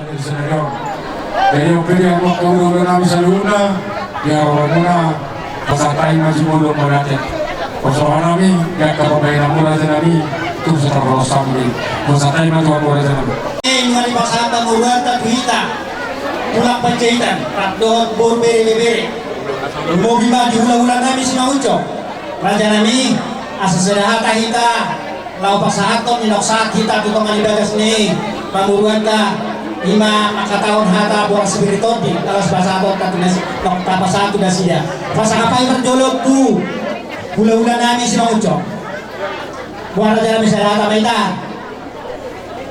del Señor. Jadi pilihan mo kung ulo namin sa luna, yaw muna pasatay majimulong marate. Pasawa namin, kaya kapabay na mula sa namin, ito sa karosa mo rin. Pasatay matuwa mula sa namin. Mari pasata murata kita pulang penjahitan doon berbere-bere mau gimana diulang-ulang nami sinauco raja nami asa sedahata kita lau pasahaton minok saat kita tutong alibagas ni pamuruanta lima makatahun hata buang spiritodi talas pasahaton katunas tapasatu dasida pasahapai berjolok tu ulang-ulang nami sinauco buang raja nami sedahata maitan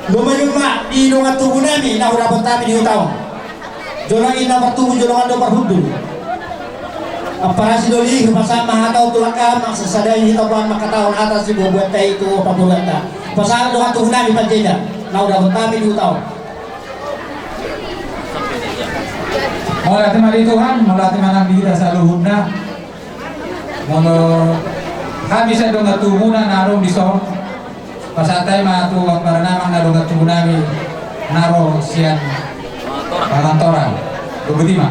Luma-luma di ilungan tubuh nami na urapot kami di utawang jolang ina bertubuh jolangan do parhudu aparasi doli pasama hatau tulakam maksasadai hitapan makatahun atas si buat teh itu paburata pasal doang tubuh nami panjeda na urapot kami di utawang Melatih mari Tuhan, melatih manang diri sa luhuna kami sa doon natumunan narong di so pasatay matuwag para namang nadungat tsunami naro siyan parantoran Bugdima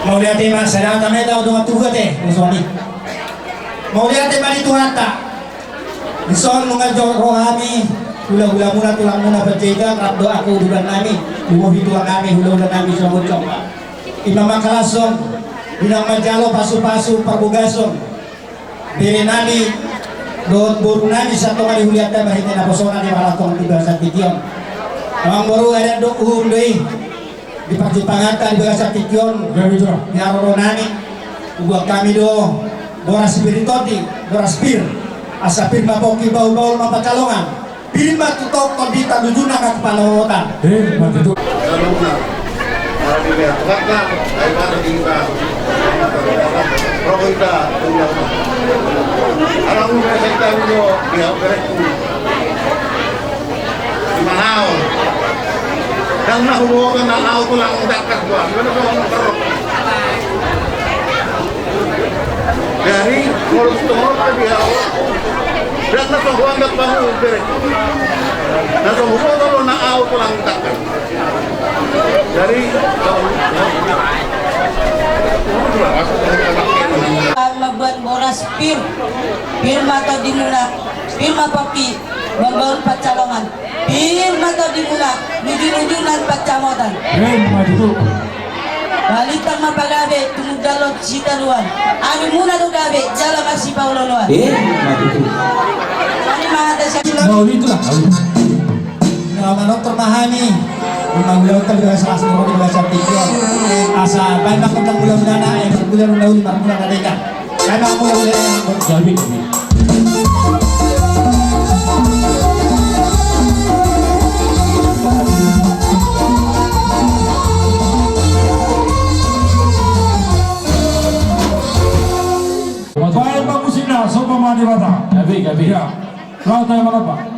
mau lihat mas sedang tamay daw dungat tugat musuhani mau lihat mali Tuhan tak bison mga rohami hula-hula muna tulang muna berjega rap doa aku bulan nami umuhi tulang nami hula-hula nami sa muncong imam kalasong binang majalo pasu-pasu perbugasong biri nami doon buru nami sa tunga di huliat na bahit na posona di malatong di Bagasat Tikyon ang buru ada doon doy di pagtipangata di Bagasat Tikyon di aroro nami ubuak kami do boras spiritoti boras pir asa pir mapoki baul-baul mapacalongan pirin matutok kondita dujuna ka kepalawotan Matuto. Saluna, para dilihat tukakna, ay para kita Rokoita, tunggal. Alam mo na sa itaw nyo, dihaw direct ko. Di Manao. Nang nahubukan na auto lang ang dakas ko. Di ba na ko ang karok? Dari, ngurus-tungol ka dihaw. Berat na panghuang na pangu direct. Nahubukan ko na auto lang ang dakas. Dari, Magbuat boras pir mata dimula pir mapapi membaul pacalongan pir mata dimula nujun-nujunan pacamotan Matuto. balitang mapagabe tumugdalot sitaruan anu muna do gabe jala masih pauloloan Matuto ani mahata siya Mau itu lah. manok termahami ulang terbiasa salah semua di Bagasat Tikyon asa banyak tentang bulan-bulan yang berbulan-bulan di bulan adeka karena bulan-bulan yang Jadi. Baik bagusnya, sopa mandi mata. Gabi. Ya. Kau tahu mana pak?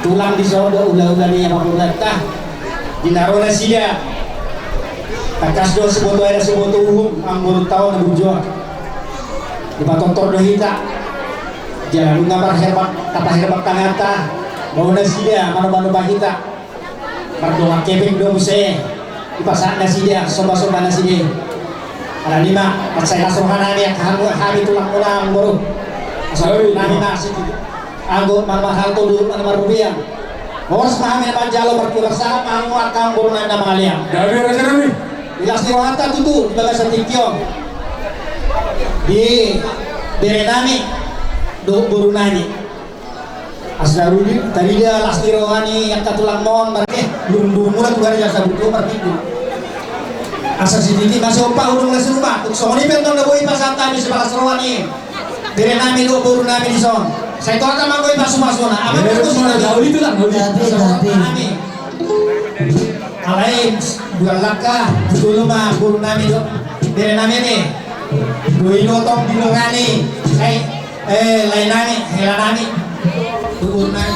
tulang di sodo ulah-ulah niya mapulata dinaro na siya takas do sebuto ada sebuto uhum ang burut tao na bujo di patontor do hita jalan ngamar herbak tata herbak tangata mau na siya mano-mano bahita mardoa kebek do muse ipasak na siya soba-soba na siya ada lima pasay kasrohan namin kami tulang ulang buru asal namin na siya anggo mahal to dulu mana rupiah Horas kami naman jalo berkurasa manguat kang burunan na mga liang. Dari raja kami. Bilas ni Wata tutu di bagas sa tikyo. Di Berenami do burunani. Asdarudi tadi dia lasti rohani yang katulang mohon marke lumbu mula tugar jasa buku martiku. Asa siditi masih opa urung lesi rumah. Songoni pentong leboi pasanta di sebelah rohani. Berenami do burunami di son. Saya tahu kan mangkoi masuk-masuk na. Aman itu sudah jauh itu lah. Kami. Alai bulan laka dulu mah guru nami do. Dari nami ni. Doi notong di nongani. Lain nami, hela nami. Guru nami.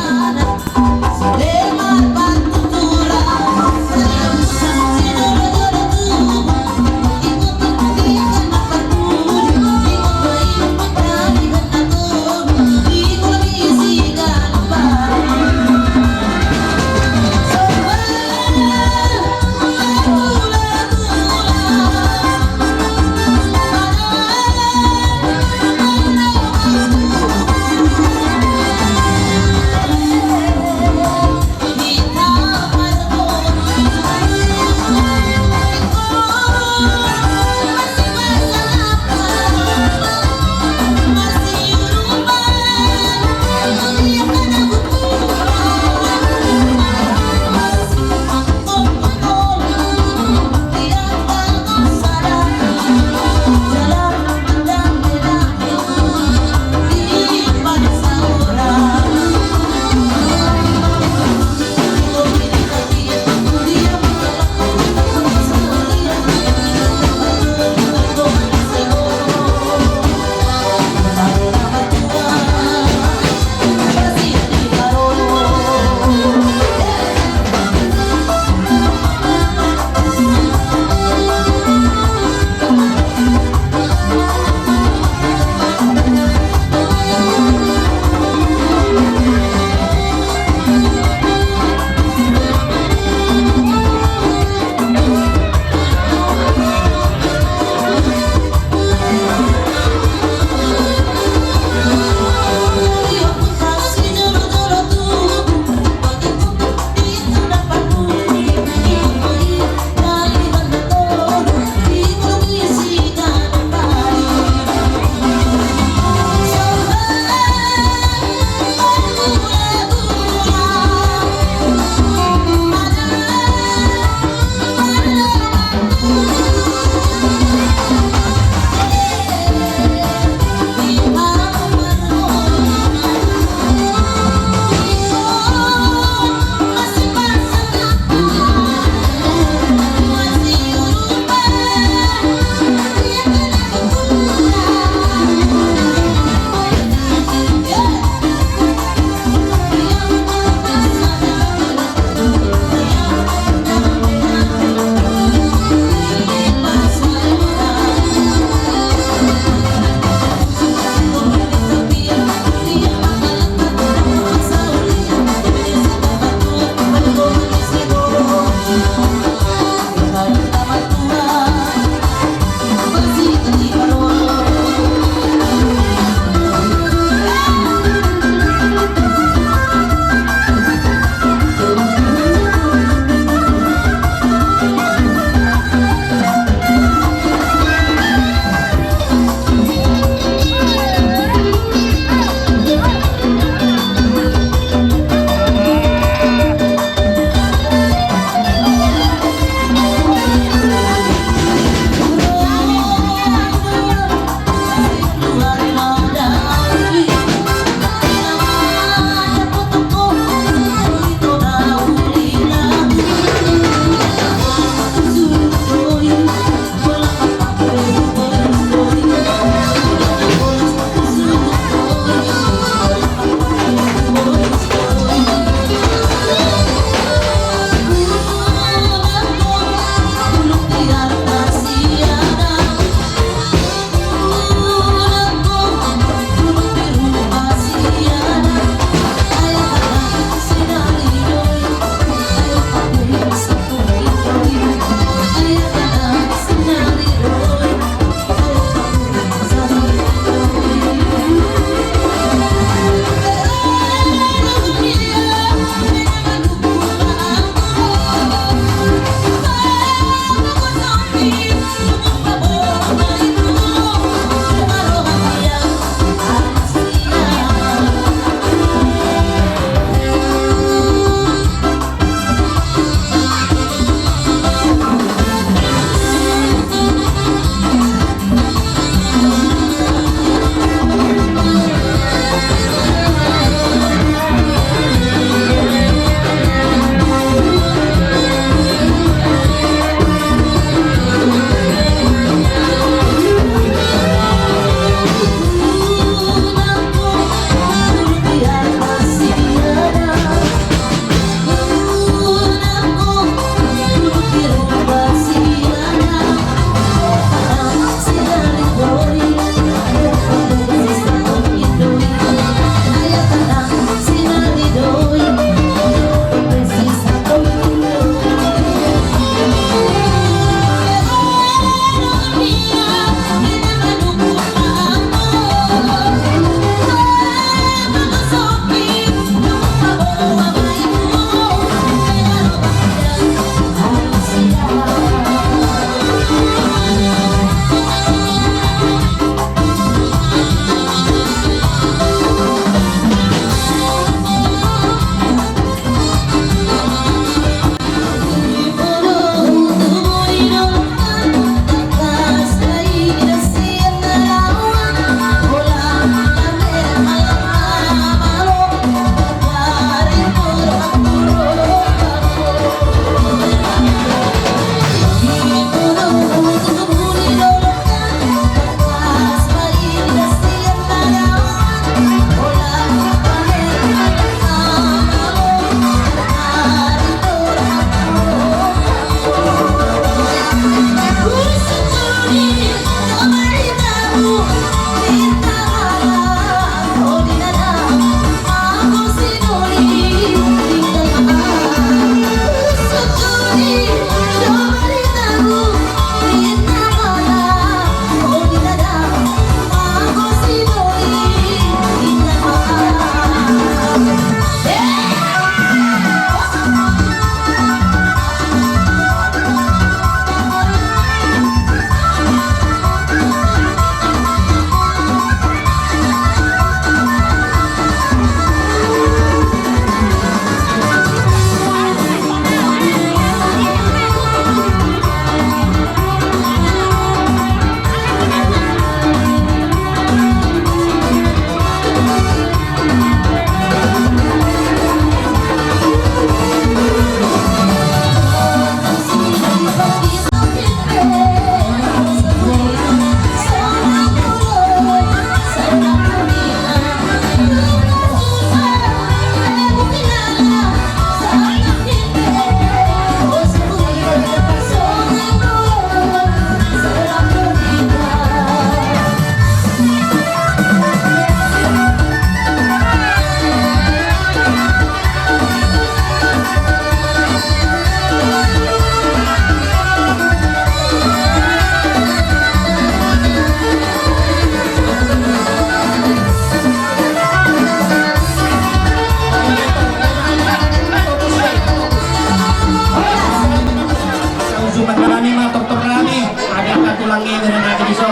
iso.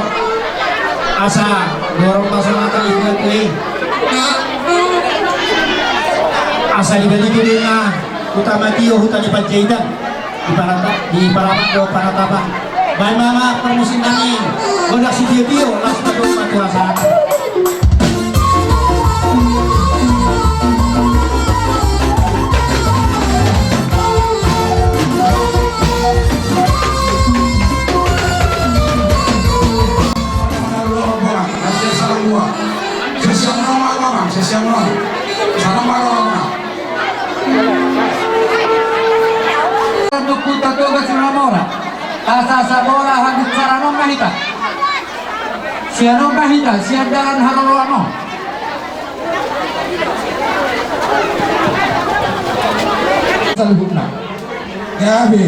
Asa dorong pasamata ikan kuih. Asa dibagi na utama Tio hutan di Panjaitan di Paramak do Panataba. Baik mama permusim angin. Bodak si Tio las padung patuasa. Untuk putar toga sinamora, asa bola habis sarano mahita. Siano mahita, sian jalan haroloano. Salbutna. Gabi.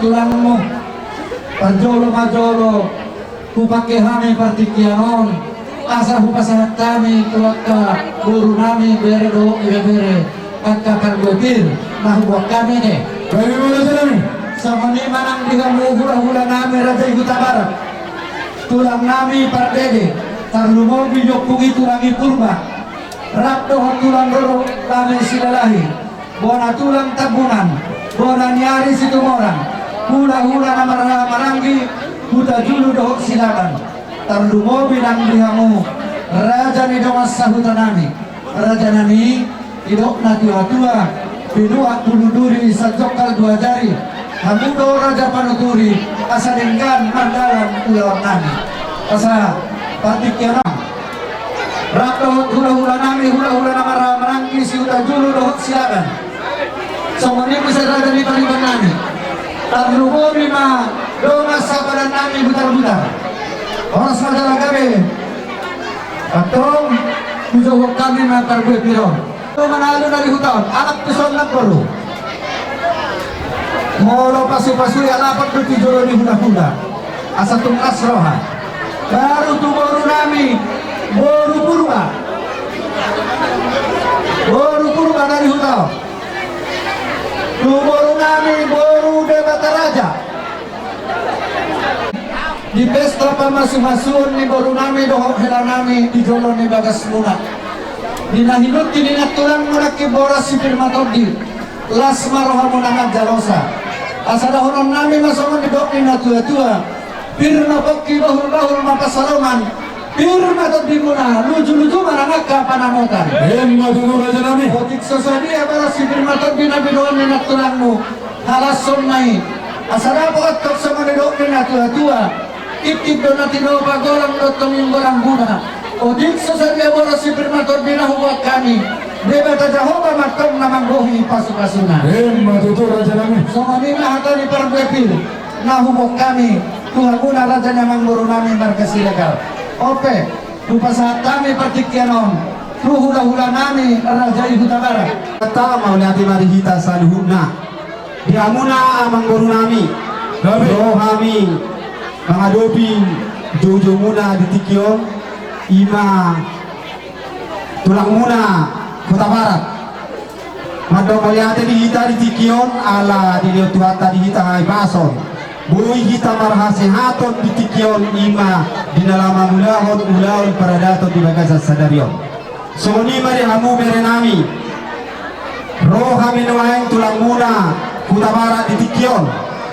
tulangmu Pajolo kupake hame partikianon asa hupasahat kami keluarga guru nami bere do bere kakak perguepir nah buat kami nih Bagaimana jalan? sama ni manang dihamu hula-hula nami Raja Huta Barat tulang nami pardede tarlumo bijok pugi tulangi purba rapdo tulang roro kami silalahi bona tulang tabunan bona nyari situ orang hula-hula nama maranggi Huta julu dohok silakan tarlumo binang dihamu Raja ni domas sahuta nami Raja nami idok na tua-tua bidua buluduri sajokal dua jari hamudo Raja panuturi asadenggan mandalan ulawang nami asa partikiana rato hula-hula nami hula-hula nama marangki si Huta julu dohok silakan somoni bisa Raja ni paliban nami tarlumo bima domas sabaran nami butar-butar orang saudara kami atau Ujung kami matar gue piro. Itu manalo dari hutan, anak peson na poro. Molo pasu-pasu ya lapat bertijolo di hula-hula. Asa tungkas roha. Baru tu boru nami, boru purba. Boru purba dari hutan. Tu boru nami, boru Dewata Raja. Di pesta pamasumasun ni boru nami dohok hela nami di jolo ni bagas lunat. Dinahinut diningat tulang muraki boras si firmatodi las maroha munangat jalosa asada honon nami masongan di dok nina tua-tua firma pokki bahul-bahul mapasaloman firma todi muna luju-luju marangaka panamotan Hemma dulu Raja nami. otik sosadi baras si firmatodi nabi doon ningat tulangmu halas somnai asada pokot tok sama di dok nina tua-tua tip-tip donatino pagolang dotongin gorang guna Odik sesaja boros si firmator bina huwag kami Debata Jehovah matong namang rohi pasu-pasuna Hemma dulu Raja nami. So manila hata ni parguepil na huwag kami Tuhan muna Raja namang guru namin markas ilegal Ope, lupasahat kami partikyanon Tuhula-hula nami Raja Huta Barat Tama uliati marihita sa luhuna. Diamuna amang guru nami. Roh kami mga doping jojo muna ditikyon ima tulang muna Huta Barat. Madong uliati dihita ditikyon ala diniotuhata dihita ngay bason. Buhay kita marhasehaton ditikyon ima dinalama mulahon para dato di bagasa sadaryon. So ni mari hamu mere nami roh kami nawain tulang muna Huta Barat ditikyon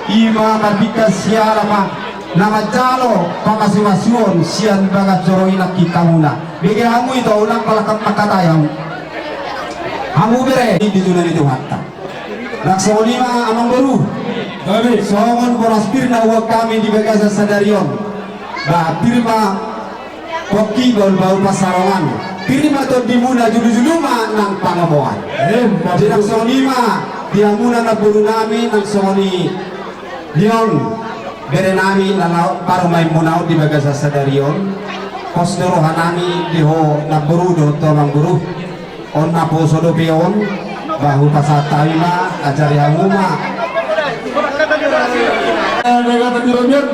ima marbikas sialama nama jalo pamasiwasiwon sian bagat joroinak kita muna bagi hamu itu ulang palakat makatayang hamu bere di dunia itu hatta laksonima amang baru Kami. songon boras pirna uang kami di bagasa sadaryon bah pirma koki bau-bau pasarongan pirma to dimuna julu-juluma nang pangamoan Hemma di dulu. laksonima diamuna na buru nami nang soni Leon bere nami lalau paru may munau di bagasa sadarion kosdoro hanami diho na burudo to mang guru on na poso do peon bahu pasatawi ma ajari hanguma Negara Tirobian,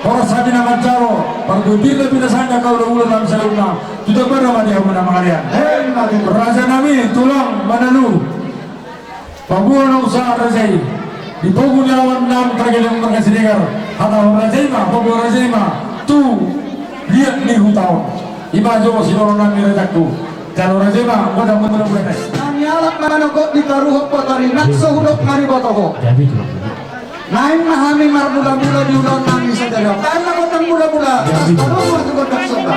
orang sabi nama Jaro, pergubir lebih dasarnya kau udah dalam selumna. Tidak pernah dia menama kalian. Hei, Raja nami tulang manalu. Pembunuh usaha Raja ini. Di pokok lawan enam tergeleng berkasih dengar. Kata Raja Ima, pembunuh Raja Ima. Tu lihat nih hutau. Ima jo si orang nami Raja tu. Kalau Raja Ima, mudah mudah berkes. Nanyalak manokot di taruhok potari nakso hudok mari botoko Naim nahami marbula-bula di ulon nami sadaryo Karena kotang bula-bula Ano mo ito kotak soka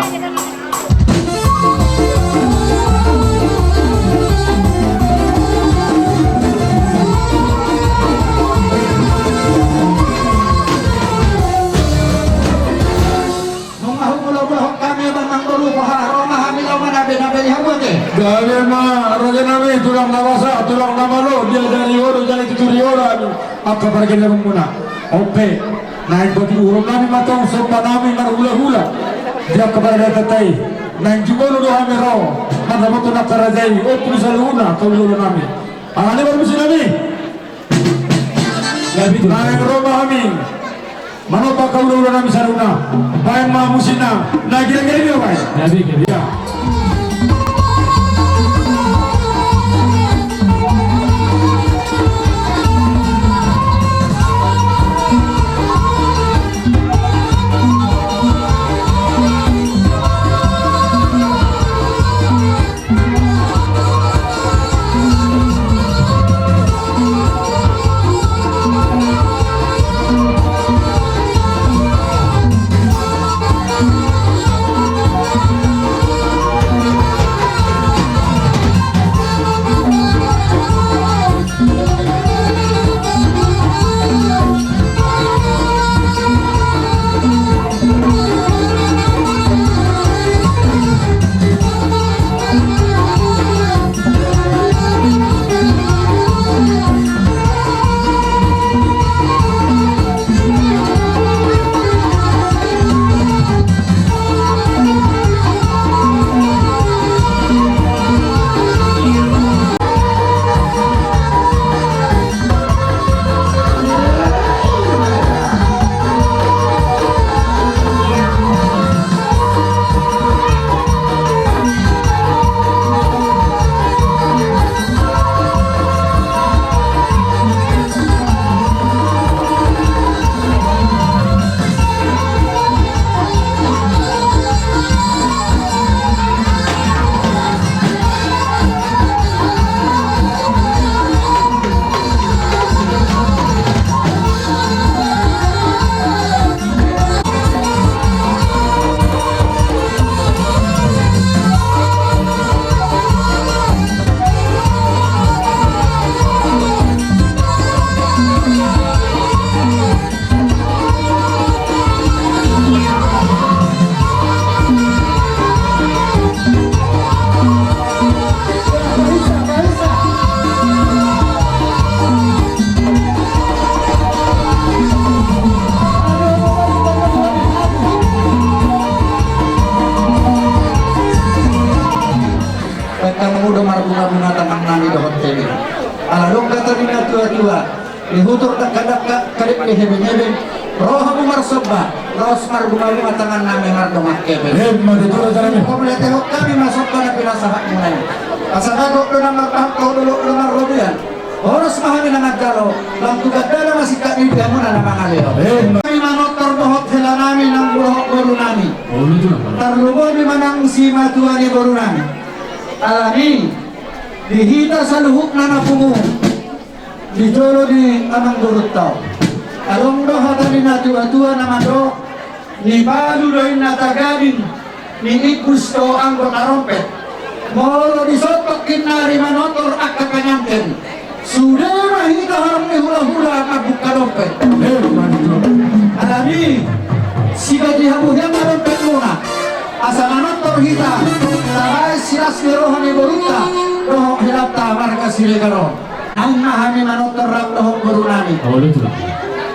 Mamahu bula-bula kami bang bulu paharo mahami law manabe-nabe habote Gaya mah Raja nami tulang nawasa, tulang namalo dia dari oro jadi tuturi oro anu. Apa pergi dalam muna? Ope naik bagi urung nami matong sopa nami marhula-hula. Dia kepada tetai. Naik juga lu doa mero. Mana betul nak terajai? Oh punya luna kau lu nami. Ani baru mesti nami. Naik rumah kami. Manopa kaulo na misaruna. Bayang mamusin na. Nagiging dia guys. Jadi dia. bunga-bunga tanang nami dohon tebe. Alalong kata dina tua-tua, dihutur tak kadak kadip di heben-heben, roh bumar sobba, ros mar bunga-bunga tangan nami mar domah kebe. Kau melihat tengok kami masuk ke pinasahat mulai. Pasagagok do namar pangkau dulu namar robian. Oros mahami na nagdalo, lang tugadala masih kami biamo na namang aleo. Kami manotor dohot sila namin ng buhok boru nami. Tarlubo di manang si matua ni boru nami. Alami, dihita sa luhuk na napungo. Dijolo di amang durut tao. Along dohata ni natua-tua naman do, ni balu doin natagabin, ni ikusto ang kotarompet. Molo disotok kinari manotor akakanyanten. Sudah mahita harap ni hula-hula magbuka dompet. Alami, siga dihabuhyan na dompet muna. Asa manotor hita, sabay silas ni rohan ni boruta, rohok hilap tamar kasili karo. Ang mahami manotor rap rohok borunani.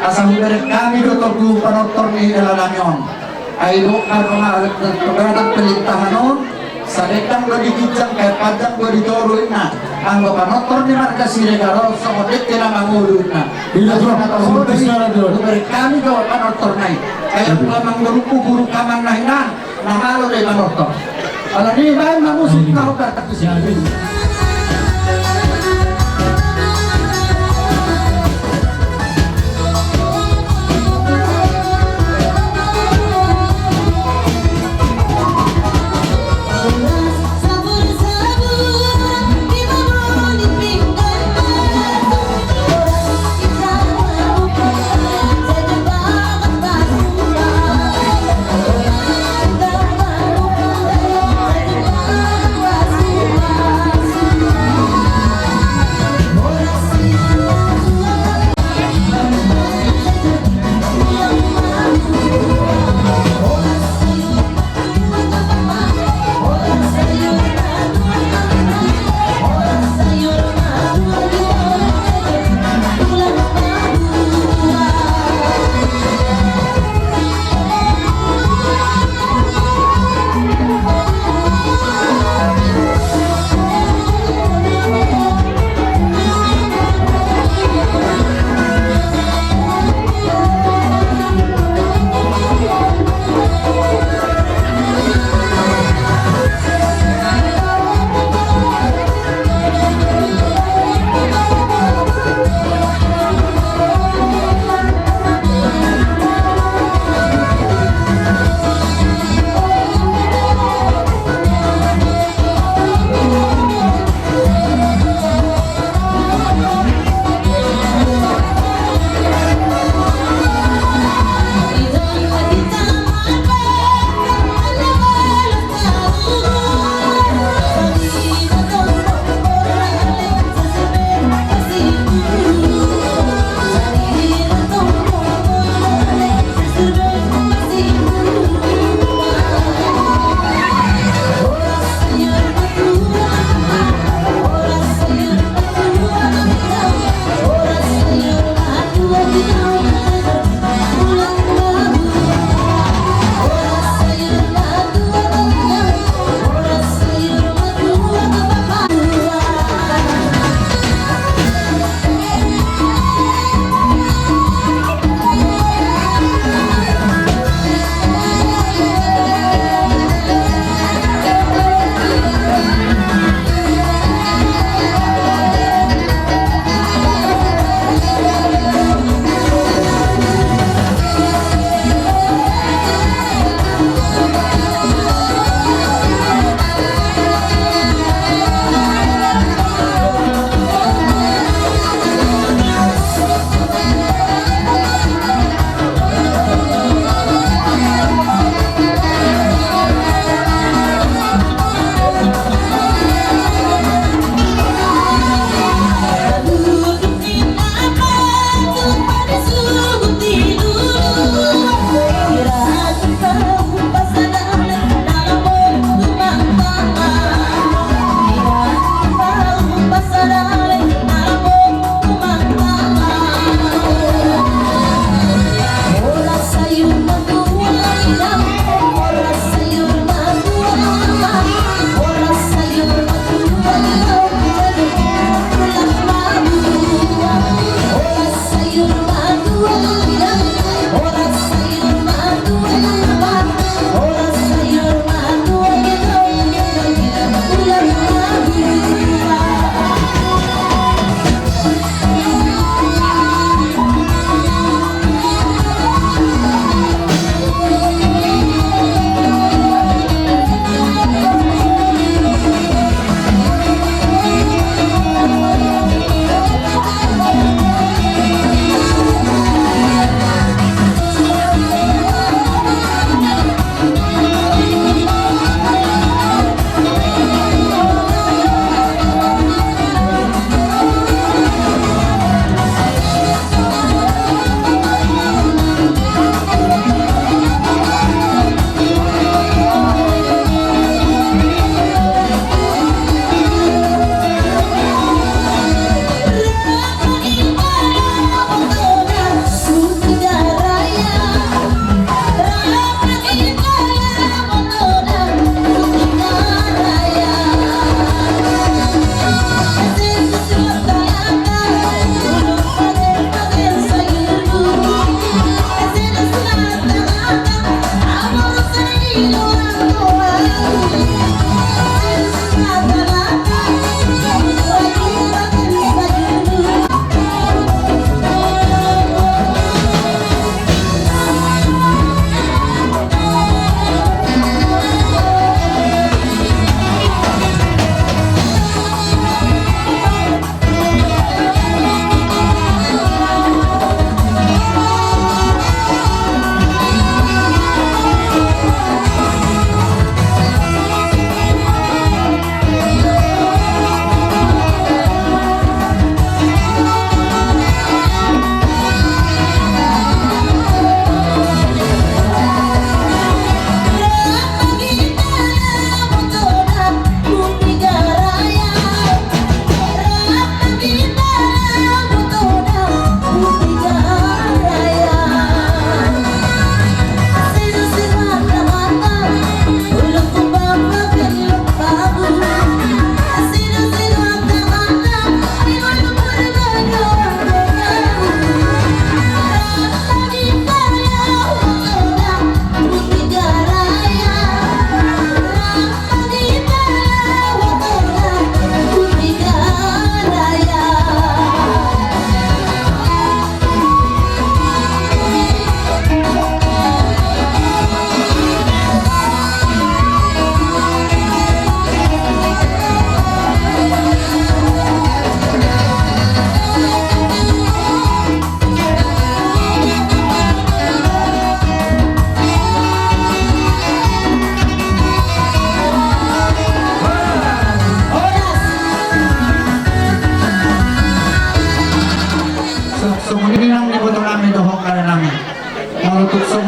Asa huberik kami dotor ku panotor ni Elanamyon. Ay dokan mga pagkatang pelintahan nun, sa dekang lo digijang kaya padang lo dituruin na ang mapanotor ni Marga Siregaro sa kodit nila mangulun na beri kami gawa panotor na kaya kamang guru kamang nahinan namalo na panotor alam niyo ba yung mamusik na ako katakusin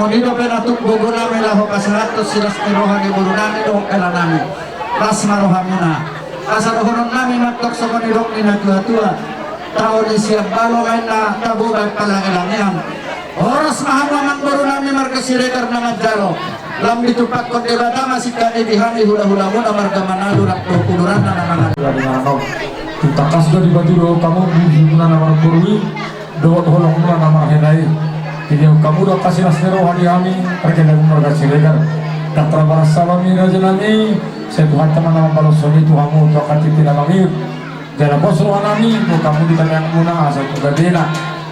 monido penatuk gogo nami laho kasaratus silas rohani buru nami dong era nami rasma rohamuna asal horon nami matok somonidok nina tua-tua tahun siap balo na tabugan palangilangian oras mahamangan buru nami marga sirekar nama jalo lam ditupak konde batama sika edihani hula-hula muna marga manado rakto kuduran na nanangan kita kasih dari batu do kamu guna nama kurui do holong guna nama henai jadi kamu do kasih nasero hadi kami perkenal marga sirekar tak terbalas salami raja nami saya Tuhan teman nama balos soni Tuhanmu tu akan tidak mangir dalam bosro nami tu kamu ditanya guna asal juga dena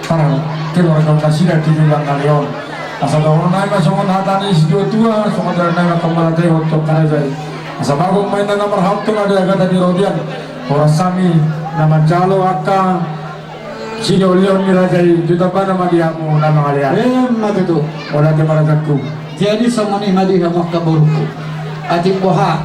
karena keluarga kasih dari tujuan kalian asal orang naik masongan hatani sejauh tua songan dari naik kembali dari untuk karajai asal bagus main dengan merhab tu ada kata di rodian orang sami nama jalo akka sini olion mirajai juta apa nama diamu nama kalian mati tu orang temarajakku jadi somoni madi hamak kaburku adik boha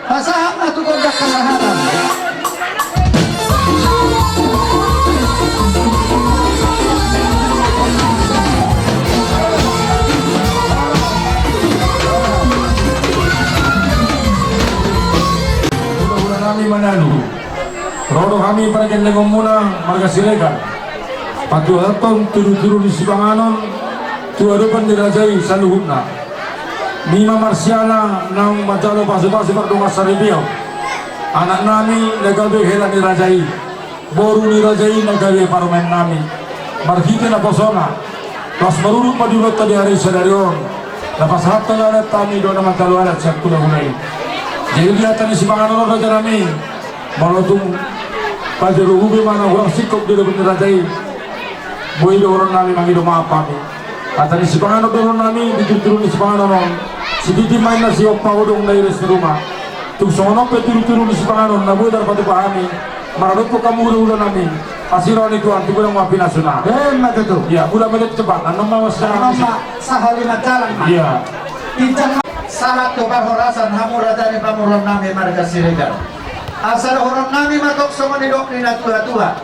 Pasahak na tukod na kalahanan. Mudah-mudahan kami Manado rodo kami perkenal muna marga sirekar patuhatong turu-turu di Sibanganon tuadupan dirajai saluhutna Mima Marsiana nang majalo pasu-pasu pardonga saribio anak nami nagabe hela dirajai boru dirajai nagabe parmen nami marhite na posona las maruruk madulot tadi hari sadarion lapas hatta lalat kami do nama talualat siap kula-kulai jadi lihat si Sibanganon raja nami malotung pajaru hube mana orang sikop di depan dirajai boy do orang nami mangido maaf kami kata di Sibanganon do nami dituru di Sibanganon si Didi main na si Opa udong na iris di rumah tung sono pe turu-turu di Sibanganon na buhay dapat pahami maradot po kamu ulo namin pasiro ni Tuhan tiba lang mga pinasuna Mati tu ya mula malit cepat anong mawas Nama na sa halina jalan iya Tidak salat tu bahorasan hamurada ni pamuron nami marga siregar asal horon nami matok somonidok ni natua-tua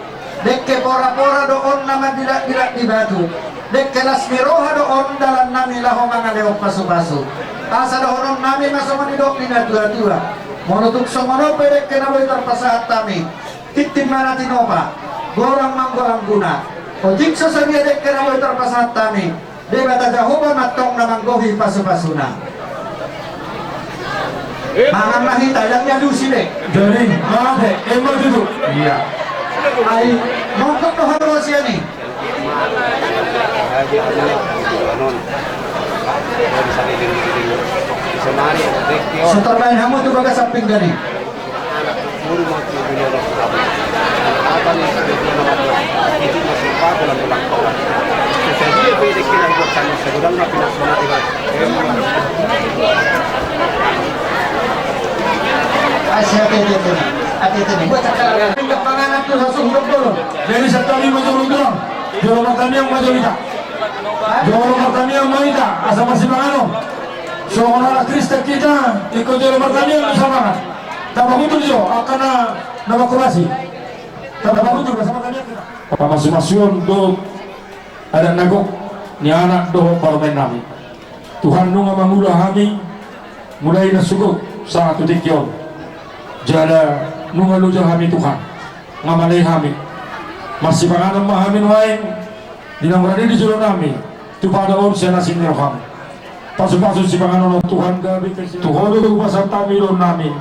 dekke pora-pora doon naman dilak-dilak di batu dekke lasmiroha doon dalam nami laho mga leok pasu-pasu asal horon nami masomonidok ni natua-tua monutuk somono dekke naboy terpasahat kami titim mana tinopa gorang manggorang guna ojik sesabia dekke naboy terpasahat kami debata jahoba matong namang gohi pasu-pasuna mangan mahita yang nyadu sini dari mana emang itu iya ay mongkok no halo siya ni so terbain hamo tu baga samping gani hati-hati nih buat cakap panganan tu langsung dulu jadi sekali majorita joro pertanian majorita joro pertanian majorita asal masih Sibanganon so orang Kristen kita ikut joro pertanian bersama tak begitu jo akan nama kurasi tak begitu bersama kalian kita pamasyon do ada nagok ni anak do parmen nami. Tuhan nunga mangula kami mulai na sugod sa atutikyon. Jala nunga luja kami Tuhan ngamalay kami. Masih panganan mahamin wain dinamrani di jolo nami. Tupadaon siya nasiniro kami. Pasu-pasu si panganan ng Tuhan gabi kasi Tuhan do pasal tamilon namin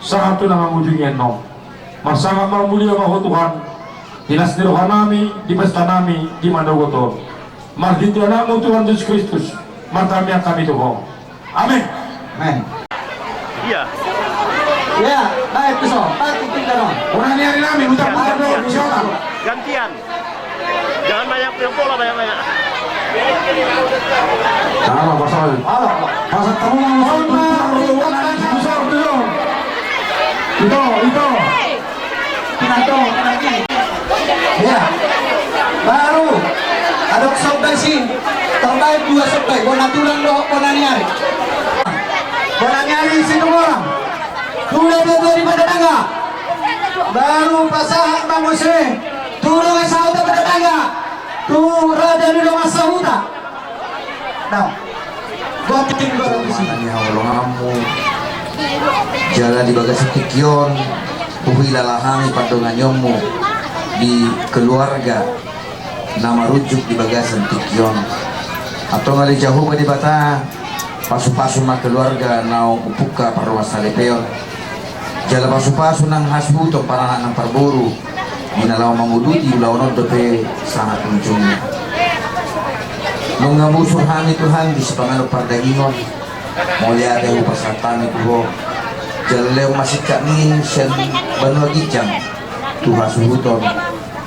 sa ato na mamujungyan no. Masama mamuli ako Tuhan. Dinas ni rohanami, di basta nami, di managoto. Mardito na mo Tuhan Yesus Kristus. Martami ang kami Tuhan. Amen. Amen. Iya. Ya, baik besok. Baik kita dong. Orang ni hari namin, utak-utak doon, insyaAllah. Gantian. Jangan banyak yang bola banyak-banyak. Sama, pasal. Pasal kamu mau besar dulu. Itu. Ya. Baru ada sobday sih. Terbaik 2 sobday. Bona tulang do, bona niari. Bona niari sino orang. Tulang do dari Madanaga. Baru pasahan manguse. Turun ke sauta Madanaga. Tu raja di rumah sauta. Nah. Gua bikin barang di sini. Ya Allah ngamu jalan di bagas tikyon uhilalahami padongan yomu di keluarga nama rujuk di bagasan tikyon atau ngali jauh di bata pasu-pasu ma keluarga nau upuka parwa salepeon jala pasu-pasu nang hasbu to para nang parburu minalau mangududi ulaw dope sangat ujungnya mengamusuh kami Tuhan di sepangano pardagingon mulia ada upasatan itu jaleu masih kami sen banua gijang tuha suhuton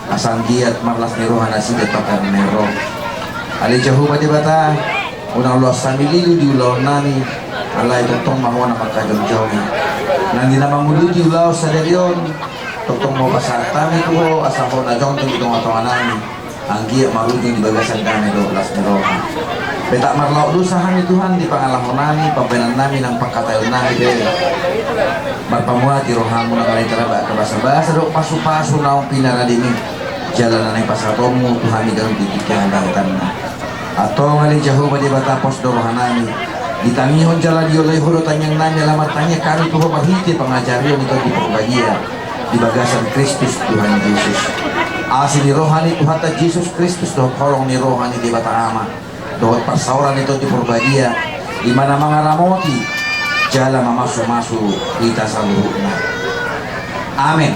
asang giat marlas nero hanasi detakan nero ali jauh pada bata unang luas samililu di ulau nani alai totong mahwana makajong-jongi nanti nama mulu di ulau sadarion totong mau pasatan itu asang kau najong tu tong-tong nani anggi marujung di bagasan kami 12 nero petak marlau usahan Tuhan di pangalaman nami pembenan nami nang pakatayon nami deh marpamula di rohamu nang alay terabak ke basa-basa dok pasu-pasu naong pinaradini jalanan ay pasatomu Tuhan di garong titikihan dahitan na atau ngali jauh pada batapos do rohanami ditangihon jalan di oleh hurutan yang nami alamat tanya kami Tuhan mahiti pengajarian itu di perbagia di bagasan Kristus Tuhan Yesus asli rohani Tuhan ta Yesus Kristus do kolong ni rohani di bata ama dohot persauran itu di perbagia di mana mangaramoti jalan masuk-masuk kita saluhna amin.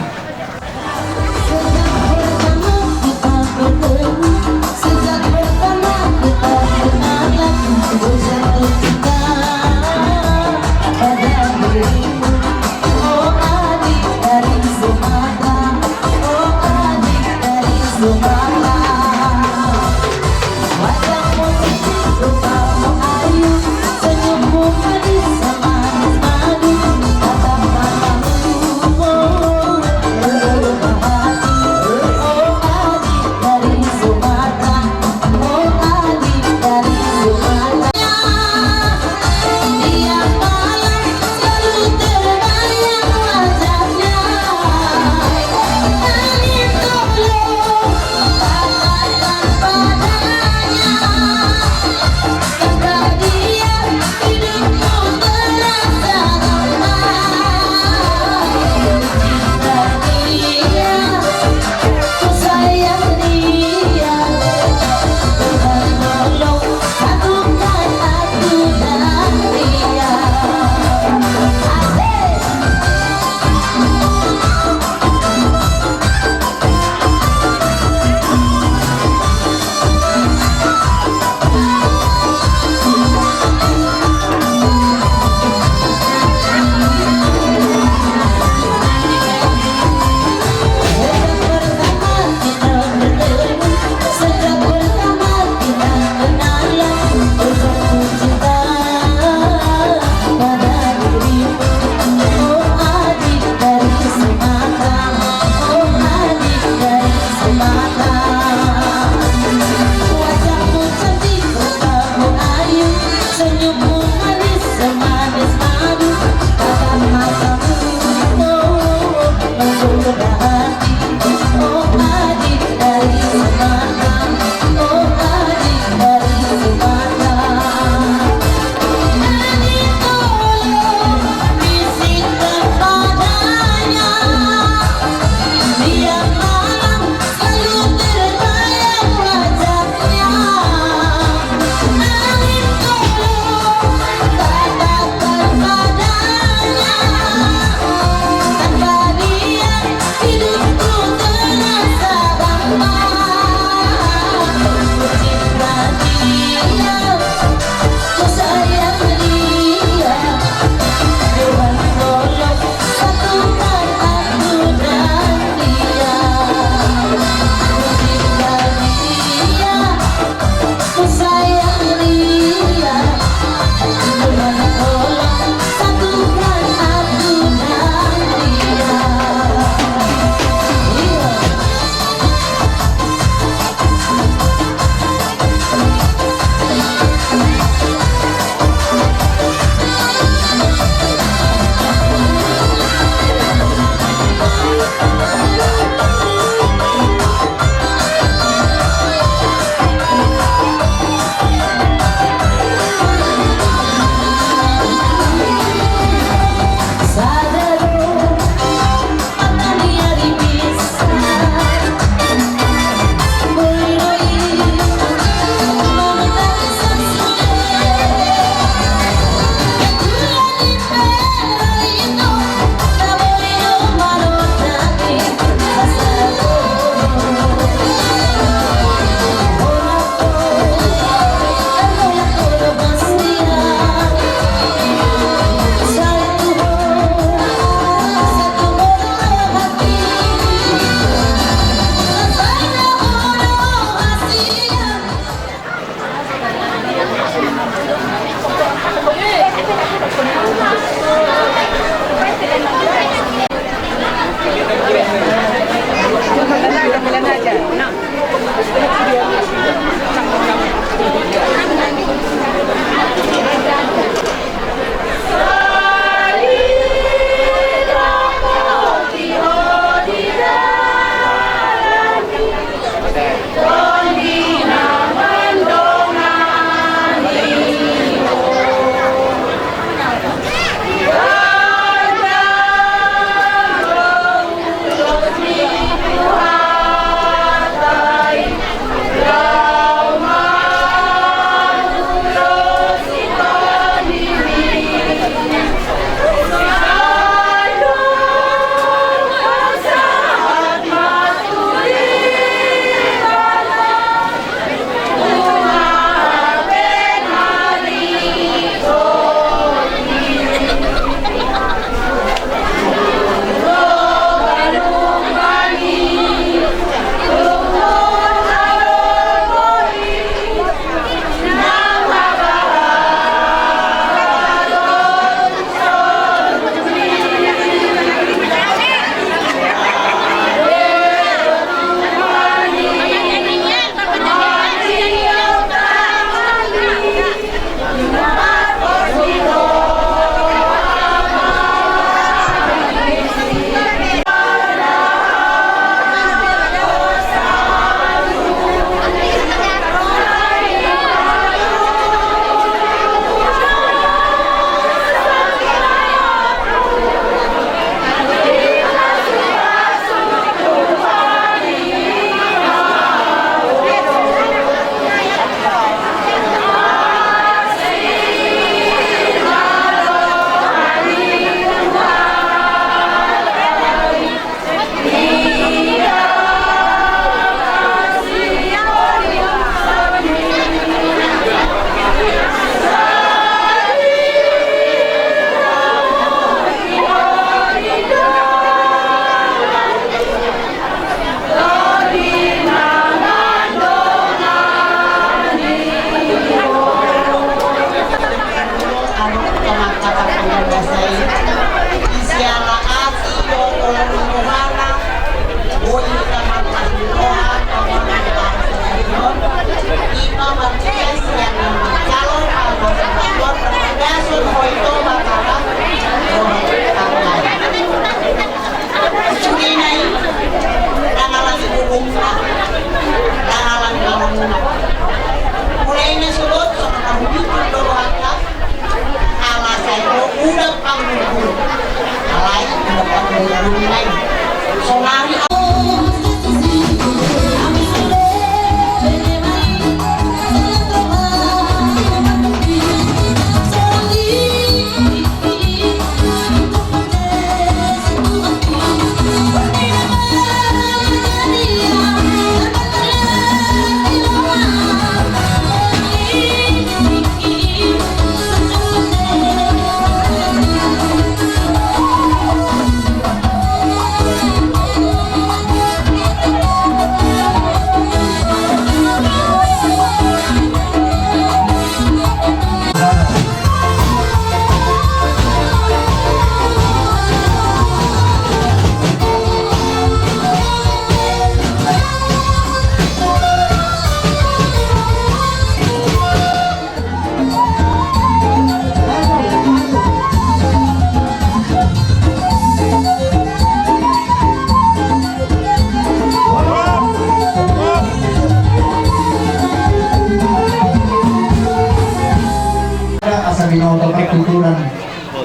sa binoto pertuturan.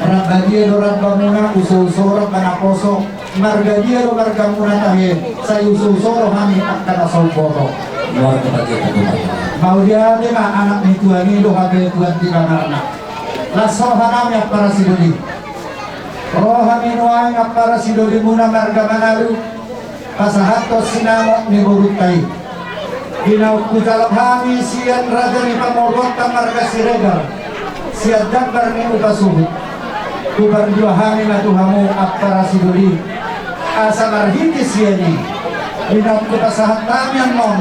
Rabadiero Rabamuna usul-soro kanaposo Margadiero Margamuna tahe sa usul-soro kami at kanasolboto. Luar kepada kita. Maudiade ma anak ni Tuhan ilo habe Tuhan di kanarna. Lasoha nami at para siduli. Roha minuay at para siduli muna margamanalu. Pasahatos sinamok ni Burutay. Ginaukutalabhami siyan raja ni pamorgota marga siregar. Siyan dagbar ni upasuhut. Kubarjuahami na tuhamu at para siduli. Asa marhitis siya ni. Ginaukupasahat namin mon.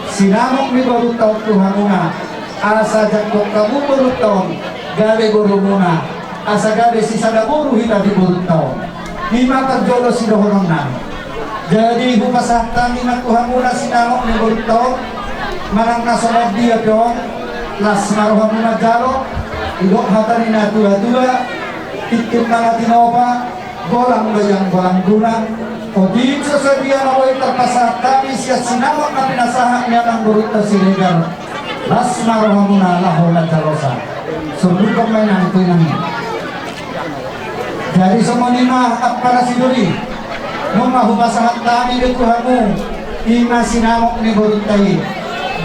Sinamok ni Burutaw tuhamuna. Asa jagkok kamu Burutaw. Gabi guru muna. Asa gabi si sadaburu hita di Burutaw. Lima terjolo si dohorong na. Jadi hupasah kami na tuhamuna sinamok ni Burutaw. Marang nasunod dia pyong. Las maruhamuna jalo. Idok hatari na tua-tua. Tikim mga tinopa. Golang bayang golang guna. O di sesuai away terpasah kami siya sinamok na pinasahan niya ng Burutaw Siregar. Las maruhamuna laho na jalosa. Sumbukang may nang namin. Jadi semua lima at para siduli. Nung mahubasahan kami ni Tuhanmu, ima sinamok ni Burutay.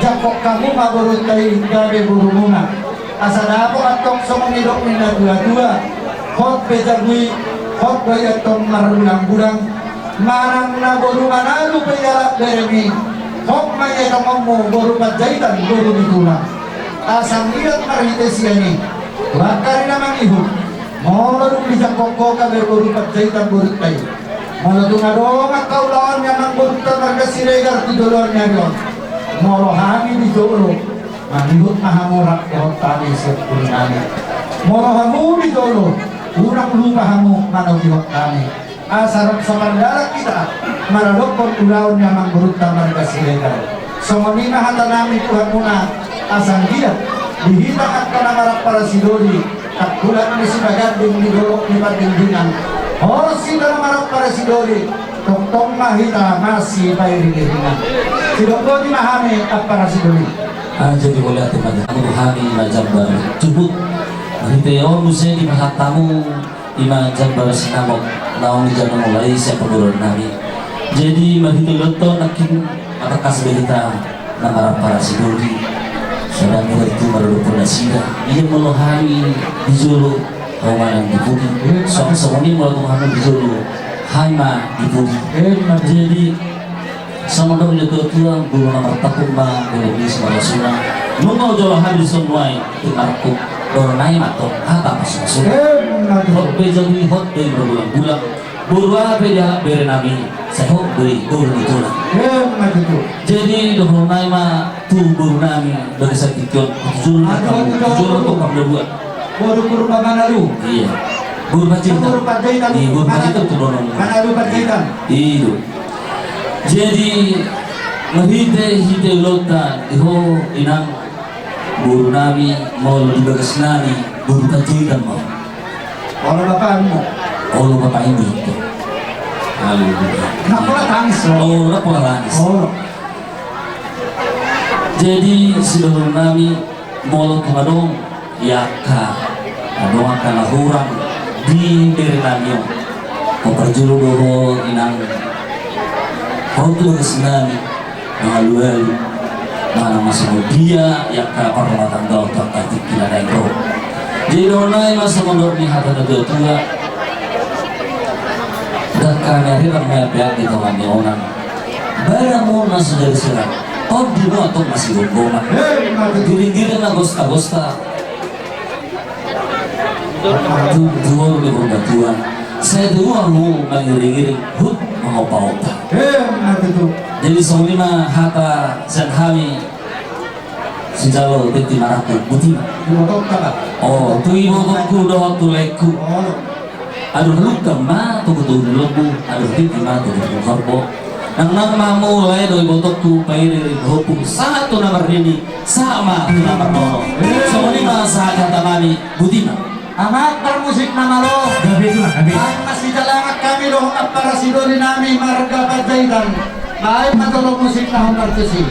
Jakok kamu maburutay gabi buru muna. Asa napo at tong sumunidok ni na dua-dua. Hot bejagui, hot bayatong marulang-bulang. Marang na buru manalu payalak beremi. Hot mayatong mo buru padjaitan buru nitulang. Asang liat marites yani. Wakari namang ihut. Molo bisa koko kabe buru padjaitan burutay. Molo tungadong at kaulawan niya ng burutay marga siregar tudulon niya yon. Molo hami di jolo. Manihut mahamurak kahot tali sa kulinani. Molo hamu di jolo. Unang lupa hamu manaw dihot kami. Asarap sa mandalak kita. Maradokon ulawan niya ng burutay marga siregar. So mamina hata namin Tuhan muna. Asang dia dihita at kanamarak para si Dodi at kulat ni si Maganding ni Dorok ni Pagdindinan o si kanamarak para si Dodi toktong mahita masih pairigiringan si Dodi mahami at para si Dodi Jadi boleh hati pada Tuhan majambar jubut mahite o musay di mahatamu ima jambar sinamok naon jangan mulai siapa guru nami jadi mahite loto nakin atakas berita namarap para si Dodi sedang itu merupuk nasida ia melohani di julu kawan di bumi soal semuanya melohani di julu haima di bumi jadi sama dong itu tua guru nomor takut mah boleh bisa malasuna nunggu jauh habis semua itu markup dornai atau apa masuk hot bejawi hot dari berbulan-bulan Burwa beda berenami sehok beri guru itulah. Jadi dohonai ma tu guru nami dari sakitun jul tuh kamu dua. Guru Manalu. Iya. Guru Pacitan. Iya guru Pacitan tuh dohonai. Manalu Pacitan. Iya. Jadi hite lota iho inang guru nami mau dibagas nami guru Pacitan mau. Kalau bapakmu. Oh bapak ini itu. Kenapa tangis? Oh, kenapa tangis? Oh. Jadi sebelum nami molot kadong yaka kadong akan hurang di diri nami ko perjulu doho inang hotu kesenani maluel mana masuk dia yaka perlambatan dau terkait kila negro. Jadi donai masa mondor ni hata tua dan kami ramai pihak di kawan di orang barang mau masuk dari serang oh di bawah atau masih gombongan giring-giring agosta itu dua lebih berbatuan saya dua lu mengiring-giring hut mengopa-opa jadi semua hata sen kami sejauh teti maraku butina oh tu ibu tungku doa tu leku aduh luka mah tuh betul lebu aduh titi mah tuh betul korbo nang mulai doi botokku pairi hopung satu nomor ini sama nomor noro semua mah sahaja tamani butina amat bermusik nama lo gabi itu lah gabi masih jalanat kami loh para sidori nami marga Pajaitan baik matolong musik tahun berkesi